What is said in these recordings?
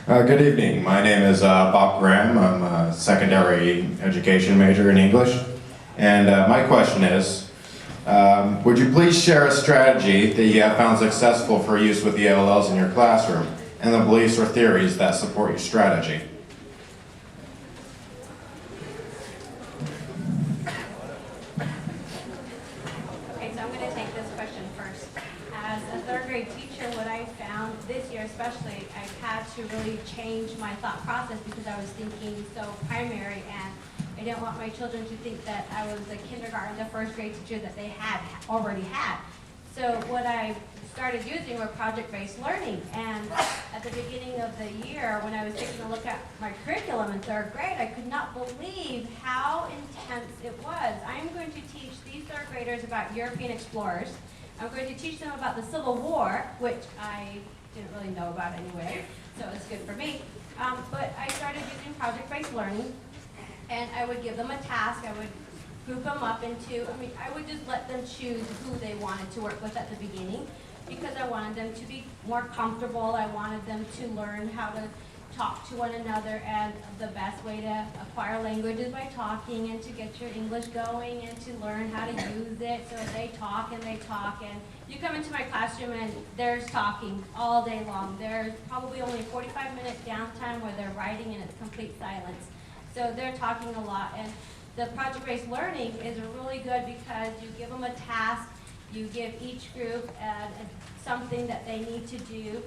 Good evening. My name is Bob Graham. I'm a secondary education major in English. And my question is, would you please share a strategy that you have found successful for use with the ELLs in your classroom and the beliefs or theories that support your strategy? Okay, so I'm going to take this question first. As a third grade teacher, what I found this year especially, I've had to really change my thought process because I was thinking so primary, and I didn't want my children to think that I was the kindergarten, the first grade teacher that they already had. So what I started using were project-based learning, and at the beginning of the year when I was taking a look at my curriculum in third grade, I could not believe how intense it was. I'm going to teach these third graders about European explorers. I'm going to teach them about the Civil War, which I didn't really know about anyway, so it's good for me. But I started using project-based learning, and I would give them a task. I would group them up into, I would just let them choose who they wanted to work with at the beginning because I wanted them to be more comfortable. I wanted them to learn how to talk to one another, and the best way to acquire language is by talking and to get your English going and to learn how to use it. So they talk and you come into my classroom and there's talking all day long. There's probably only 45-minute downtime where they're writing and it's complete silence. So they're talking a lot, and the project-based learning is really good because you give them a task, you give each group something that they need to do,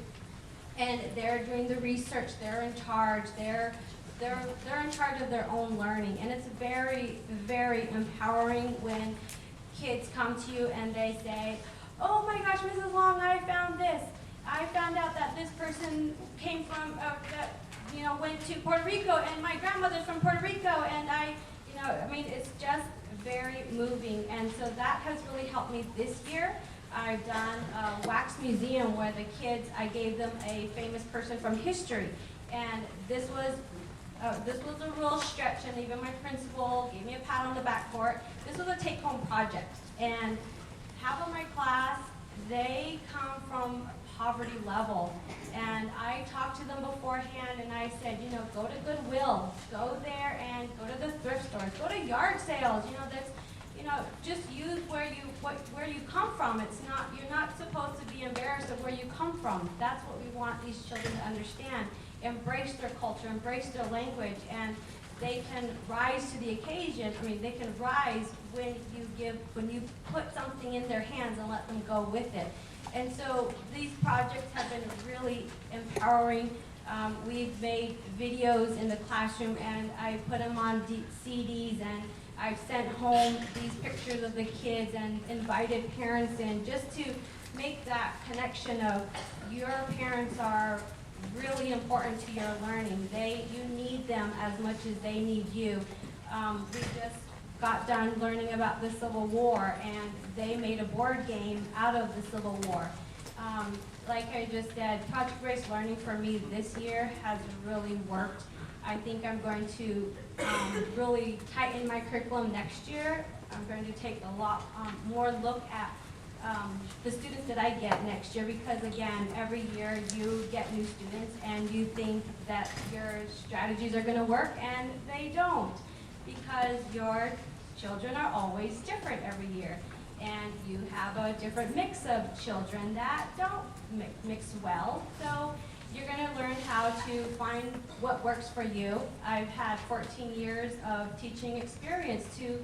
and they're doing the research, they're in charge, they're in charge of their own learning. And it's very, very empowering when kids come to you and they say, oh my gosh, Mrs. Long, I found this. I found out that this person came from, went to Puerto Rico, and my grandmother's from Puerto Rico, and it's just very moving. And so that has really helped me this year. I've done a wax museum where the kids, I gave them a famous person from history, and this was a real stretch, and even my principal gave me a pat on the back for it. This was a take-home project, and half of my class, they come from poverty level, and I talked to them beforehand, and I said, go to Goodwill, go there and go to the thrift stores, go to yard sales, just use where you come from. You're not supposed to be embarrassed of where you come from. That's what we want these children to understand. Embrace their culture, embrace their language, and they can rise to the occasion. They can rise when you put something in their hands and let them go with it. And so these projects have been really empowering. We've made videos in the classroom, and I put them on CDs, and I've sent home these pictures of the kids and invited parents in just to make that connection of your parents are really important to your learning. You need them as much as they need you. We just got done learning about the Civil War, and they made a board game out of the Civil War. Like I just said, project-based learning for me this year has really worked. I think I'm going to really tighten my curriculum next year. I'm going to take a lot more look at the students that I get next year, because again, every year you get new students and you think that your strategies are going to work, and they don't, because your children are always different every year, and you have a different mix of children that don't mix well. So you're going to learn how to find what works for you. I've had 14 years of teaching experience to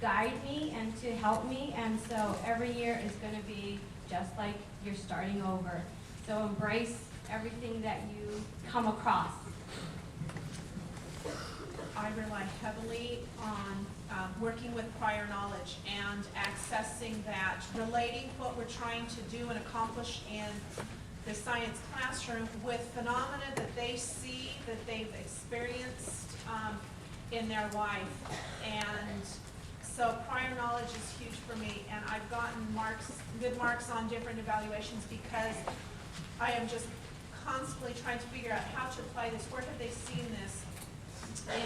guide me and to help me, and so every year is going to be just like you're starting over. So embrace everything that you come across. I rely heavily on working with prior knowledge and accessing that, relating what we're trying to do and accomplish in the science classroom with phenomena that they see, that they've experienced in their life. And so prior knowledge is huge for me, and I've gotten good marks on different evaluations because I am just constantly trying to figure out how to apply this. Where have they seen this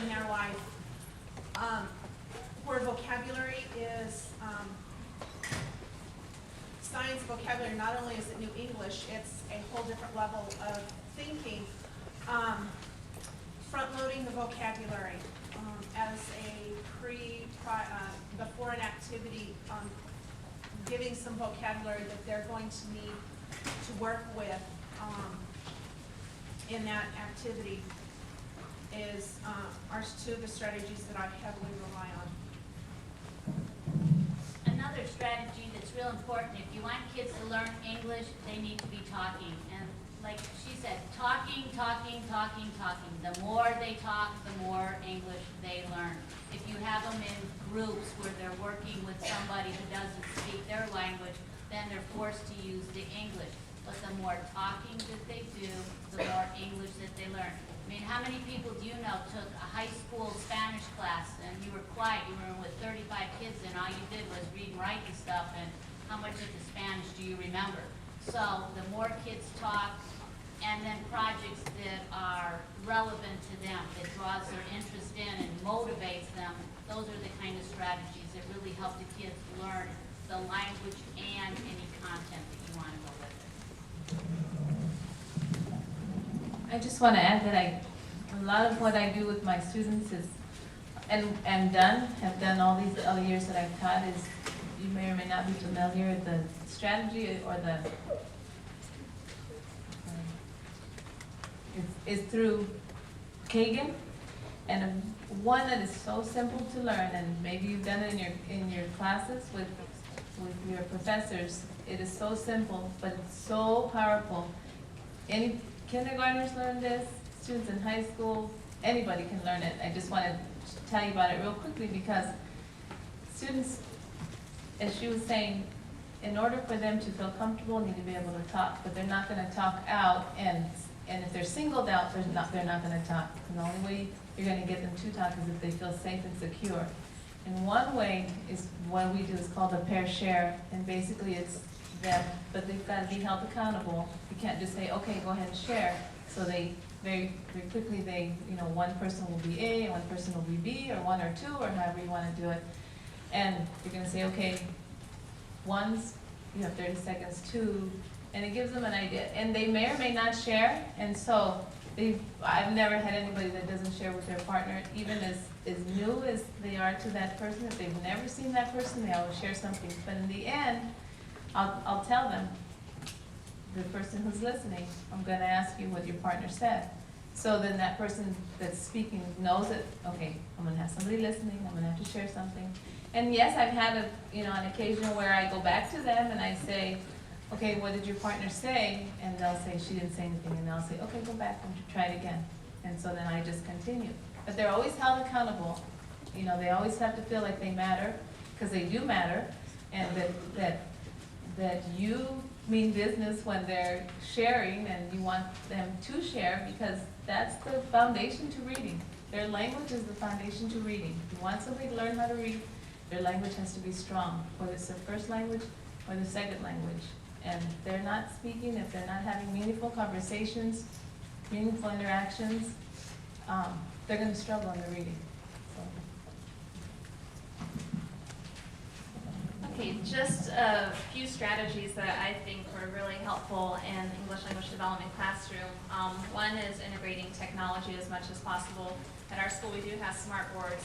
in their life? Word vocabulary is science vocabulary. Not only is it new English, it's a whole different level of thinking. Front-loading the vocabulary as a before an activity, giving some vocabulary that they're going to need to work with in that activity are two of the strategies that I heavily rely on. Another strategy that's real important, if you want kids to learn English, they need to be talking. And like she said, talking, talking, talking, talking. The more they talk, the more English they learn. If you have them in groups where they're working with somebody who doesn't speak their language, then they're forced to use the English. But the more talking that they do, the more English that they learn. I mean, how many people do you know took a high school Spanish class and you were quiet, you were with 35 kids and all you did was read and write and stuff, and how much of the Spanish do you remember? So the more kids talk, and then projects that are relevant to them, that draws their interest in and motivates them, those are the kind of strategies that really help the kids learn the language and any content that you want to go with it. I just want to add that a lot of what I do with my students is, and have done all these other years that I've taught is, you may or may not be familiar with the strategy or the, is through Kagan, and one that is so simple to learn, and maybe you've done it in your classes with your professors. It is so simple, but it's so powerful. Any kindergartners learn this, students in high school, anybody can learn it. I just want to tell you about it real quickly because students, as she was saying, in order for them to feel comfortable, need to be able to talk, but they're not going to talk out, and if they're singled out, they're not going to talk. And the only way you're going to get them to talk is if they feel safe and secure. And one way is what we do is called a pair share, and basically it's them, but they've got to be held accountable. You can't just say, okay, go ahead and share. So they very quickly, one person will be A, and one person will be B, or one or two, or however you want to do it. And you're going to say, okay, one's, you have 30 seconds, two, and it gives them an idea. And they may or may not share, and so I've never had anybody that doesn't share with their partner, even as new as they are to that person. If they've never seen that person, they always share something. But in the end, I'll tell them, the person who's listening, I'm going to ask you what your partner said. So then that person that's speaking knows that, okay, I'm going to have somebody listening, I'm going to have to share something. And yes, I've had an occasion where I go back to them and I say, okay, what did your partner say? And they'll say, she didn't say anything. And they'll say, okay, go back and try it again. And so then I just continue. But they're always held accountable. They always have to feel like they matter, because they do matter, and that you mean business when they're sharing, and you want them to share, because that's the foundation to reading. Their language is the foundation to reading. If you want somebody to learn how to read, their language has to be strong, whether it's their first language or their second language. And if they're not speaking, if they're not having meaningful conversations, meaningful interactions, they're going to struggle in the reading. Okay, just a few strategies that I think were really helpful in English language development classroom. One is integrating technology as much as possible. At our school, we do have smart boards,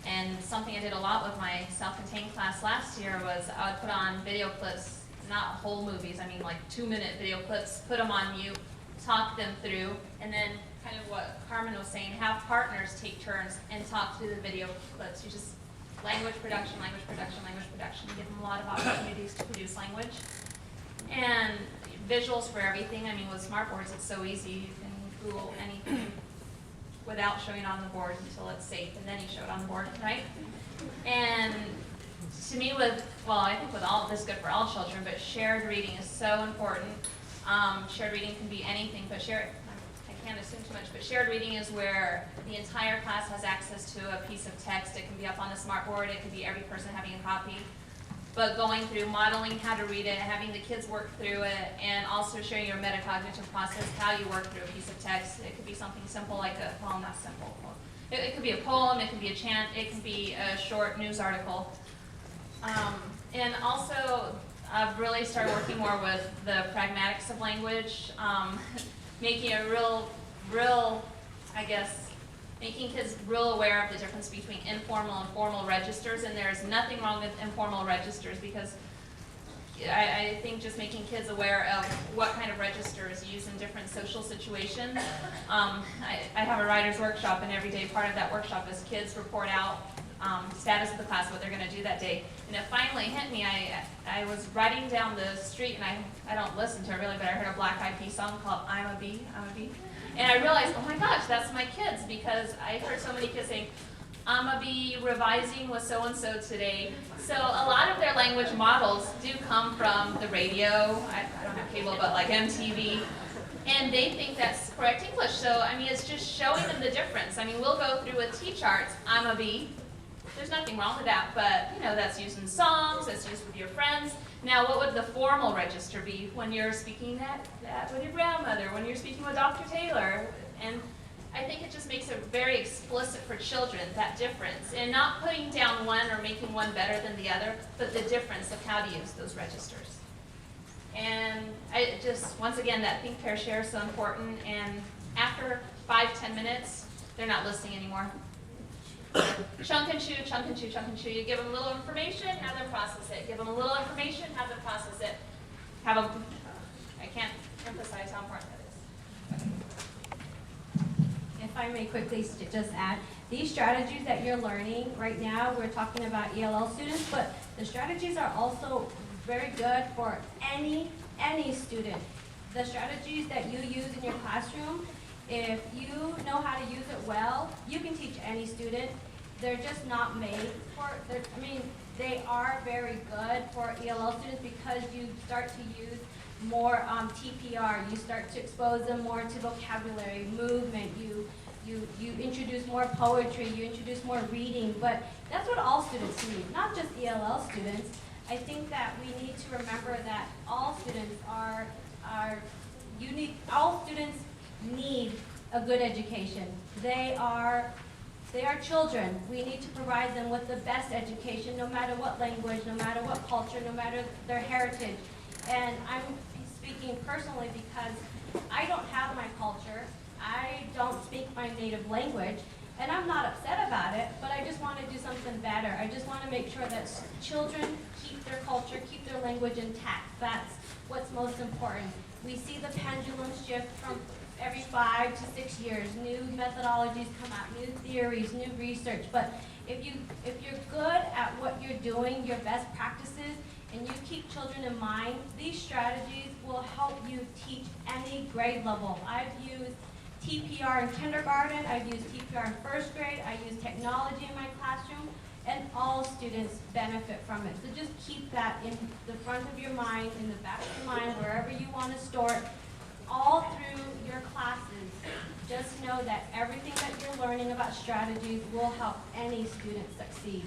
and something I did a lot with my self-contained class last year was I would put on video clips, not whole movies, I mean like 2-minute video clips, put them on mute, talk them through, and then kind of what Carmen was saying, have partners take turns and talk through the video clips. You just language production, language production, language production. Give them a lot of opportunities to produce language. And visuals for everything. I mean, with smartboards, it's so easy. You can Google anything without showing it on the board until it's safe, and then you show it on the board, right? And to me, I think with all, this is good for all children, but shared reading is so important. Shared reading can be anything, but I can't assume too much, but shared reading is where the entire class has access to a piece of text. It can be up on the smart board, it could be every person having a copy. But going through, modeling how to read it, having the kids work through it, and also showing your metacognitive process, how you work through a piece of text. It could be something simple like not simple. It could be a poem, it could be a chant, it could be a short news article. And also, I've really started working more with the pragmatics of language. making a I guess, making kids real aware of the difference between informal and formal registers, and there's nothing wrong with informal registers, because I think just making kids aware of what kind of register is used in different social situations. I have a writer's workshop, and every day part of that workshop is kids report out status of the class, what they're going to do that day. And it finally hit me. I was riding down the street, and I don't listen to it really, but I heard a Black Eyed Peas song called I'm a Bee, I'm a Bee. And I realized, oh my gosh, that's my kids, because I heard so many kids saying, I'm gonna be revising with so-and-so today. So a lot of their language models do come from the radio. I don't have cable, but like MTV. And they think that's correct English. So, I mean, it's just showing them the difference. I mean, we'll go through with T-charts, I'm a bee. There's nothing wrong with that, but, you know, that's used in songs, that's used with your friends. Now, what would the formal register be when you're speaking that with your grandmother, when you're speaking with Dr. Taylor? And I think it just makes it very explicit for children, that difference, and not putting down one or making one better than the other, but the difference of how to use those registers. And I just, once again, that think, pair, share is so important, and after 5-10 minutes, they're not listening anymore. Chunk and chew, chunk and chew, chunk and chew. You give them a little information, have them process it. Give them a little information, have them process it. Have them, I can't emphasize how important that is. If I may quickly just add, these strategies that you're learning right now, we're talking about ELL students, but the strategies are also very good for any student. The strategies that you use in your classroom, if you know how to use it well, you can teach any student. They're just not made for, I mean, they are very good for ELL students because you start to use more TPR, you start to expose them more to vocabulary, movement, you introduce more poetry, you introduce more reading, but that's what all students need, not just ELL students. I think that we need to remember that all students are unique, all students need a good education. They are children. We need to provide them with the best education, no matter what language, no matter what culture, no matter their heritage. And I'm speaking personally because I don't have my culture. I don't speak my native language, and I'm not upset about it, but I just want to do something better. I just want to make sure that children keep their culture, keep their language intact. That's what's most important. We see the pendulum shift from every 5 to 6 years. New methodologies come out, new theories, new research. But if you're good at what you're doing, your best practices, and you keep children in mind, these strategies will help you teach any grade level. I've used TPR in kindergarten, I've used TPR in first grade, I use technology in my classroom, and all students benefit from it. So just keep that in the front of your mind, in the back of your mind, wherever you want to store it, all through your classes. Just know that everything that you're learning about strategies will help any student succeed.